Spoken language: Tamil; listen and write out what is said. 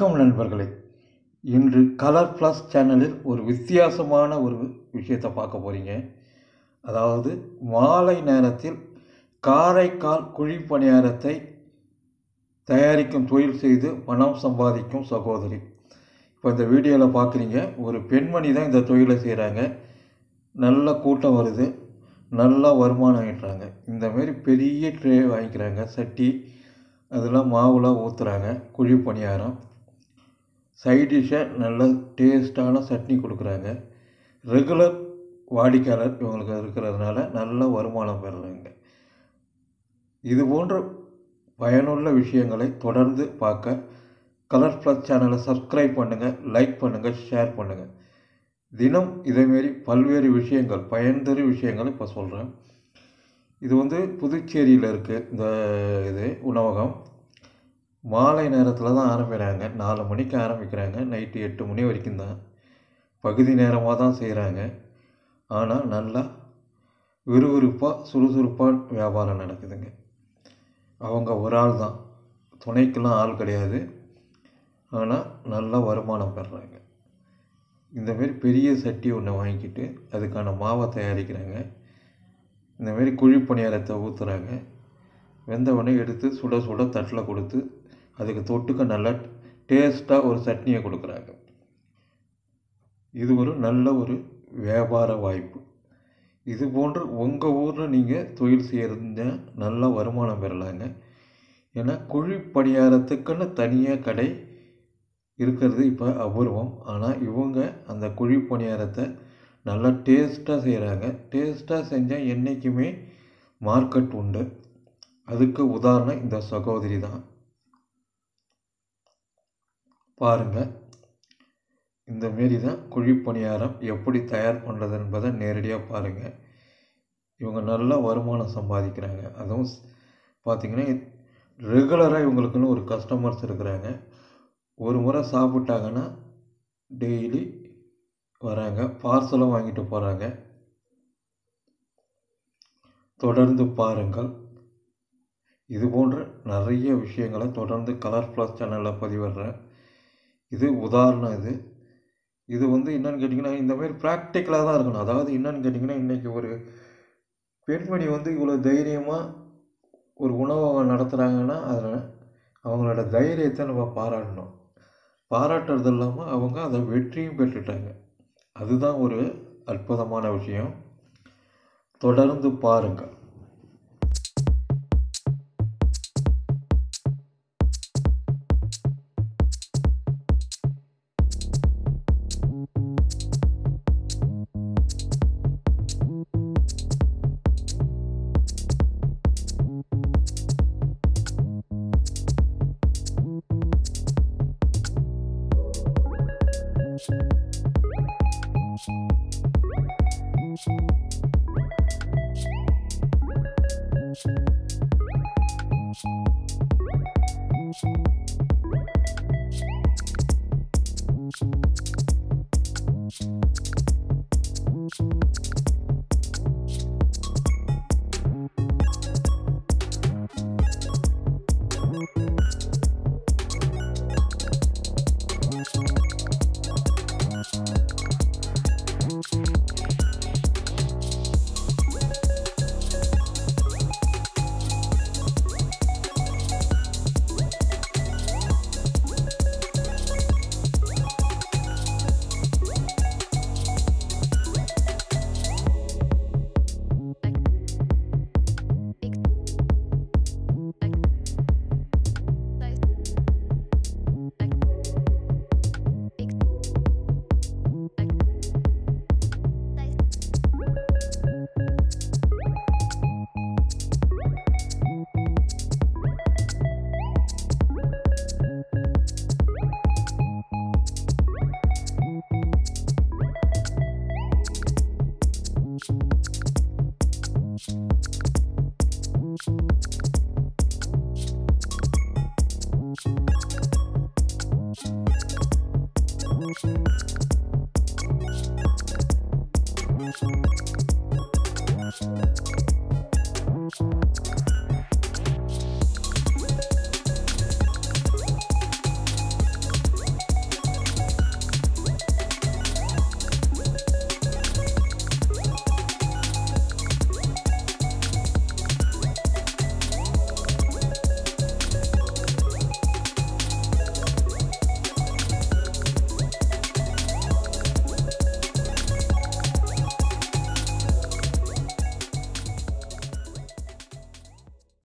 வணக்கம் நண்பர்களே. இன்று கலர் ப்ளஸ் சேனலில் ஒரு வித்தியாசமான ஒரு விஷயத்தை பார்க்க போகிறீங்க. அதாவது மாலை நேரத்தில் காரைக்கால் குழிப்பணியாரத்தை தயாரிக்கும் தொழில் செய்து பணம் சம்பாதிக்கும் சகோதரி. இப்போ இந்த வீடியோவில் பார்க்குறீங்க, ஒரு பெண்மணி தான் இந்த தொழிலை செய்கிறாங்க. நல்ல கூட்டம் வருது, நல்லா வருமானம் ஈட்டுறாங்க. இந்தமாரி பெரிய ட்ரே வாங்கிக்கிறாங்க, சட்டி, அதெல்லாம் மாவுலாம் ஊற்றுறாங்க. குழி பணியாரம் சைடிஷை நல்ல டேஸ்டான சட்னி கொடுக்குறாங்க. ரெகுலர் வாடிக்கையாளர் இவங்களுக்கு இருக்கிறதுனால நல்ல வருமானம் பெறுறாங்க. இது போன்ற பயனுள்ள விஷயங்களை தொடர்ந்து பார்க்க கலர் ப்ளஸ் சேனலை சப்ஸ்கிரைப் பண்ணுங்கள், லைக் பண்ணுங்கள், ஷேர் பண்ணுங்கள். தினம் இதேமாரி பல்வேறு விஷயங்கள், பயன்தரு விஷயங்களை இப்போ சொல்கிறேன். இது புதுச்சேரியில் இருக்குது. இந்த உணவகம் மாலை நேரத்தில் தான் ஆரம்பிக்கிறாங்க. 4 மணிக்கு ஆரம்பிக்கிறாங்க, நைட்டு 8 மணி வரைக்கும் தான். பகுதி நேரமாக தான் செய்கிறாங்க. ஆனால் நல்லா விறுவிறுப்பாக சுறுசுறுப்பாக வியாபாரம் நடக்குதுங்க. அவங்க ஒரு ஆள் தான், துணைக்கெல்லாம் ஆள் கிடையாது. ஆனால் நல்லா வருமானம் பெறுறாங்க. இந்தமாரி பெரிய சட்டி ஒன்று வாங்கிக்கிட்டு அதுக்கான மாவை தயாரிக்கிறாங்க. இந்தமாரி குழி பணியாரத்தை ஊற்றுறாங்க. வெந்தவொடனே எடுத்து சுட சுட தட்டில் கொடுத்து அதுக்கு தொட்டுக்க நல்லா டேஸ்ட்டாக ஒரு சட்னியை கொடுக்குறாங்க. இது ஒரு நல்ல ஒரு வியாபார வாய்ப்பு. இது போன்று உங்கள் ஊரில் நீங்கள் தொழில் செய்கிறத நல்ல வருமானம் பெறலாங்க. ஏன்னா குழி பணியாரத்துக்குன்னு தனியாக கடை இருக்கிறது இப்போ அபூர்வம். ஆனால் இவங்க அந்த குழி பணியாரத்தை நல்லா டேஸ்ட்டாக செய்கிறாங்க. டேஸ்ட்டாக செஞ்சால் என்றைக்குமே மார்க்கெட் உண்டு. அதுக்கு உதாரணம் இந்த சகோதரி தான். பாருங்கள், இந்தமாரி தான் குழி பணியாரம் எப்படி தயார் பண்ணுறது என்பதை நேரடியாக பாருங்கள். இவங்க நல்ல வருமானம் சம்பாதிக்கிறாங்க. அதுவும் பார்த்திங்கன்னா ரெகுலராக இவங்களுக்குன்னு ஒரு கஸ்டமர்ஸ் இருக்கிறாங்க. ஒரு முறை சாப்பிட்டாங்கன்னா டெய்லி வராங்க, பார்சலும் வாங்கிட்டு போகிறாங்க. தொடர்ந்து பாருங்கள். இது போன்ற நிறைய விஷயங்களை தொடர்ந்து கலர் ப்ளஸ் சேனலில் பதிவிடுறேன். இது உதாரணம். இது என்னன்னு கேட்டிங்கன்னா, இந்தமாரி ப்ராக்டிக்கலாக தான் இருக்கணும். அதாவது என்னன்னு கேட்டிங்கன்னா, இன்றைக்கி ஒரு பெண்மணி இவ்வளோ தைரியமாக ஒரு உணவகம் நடத்துகிறாங்கன்னா அதில் அவங்களோட தைரியத்தை நம்ம பாராட்டணும். பாராட்டுறது இல்லாமல் அவங்க அதை வெற்றியும் பெற்றுட்டாங்க. அதுதான் ஒரு அற்புதமான விஷயம். தொடர்ந்து பாருங்கள். Thank you.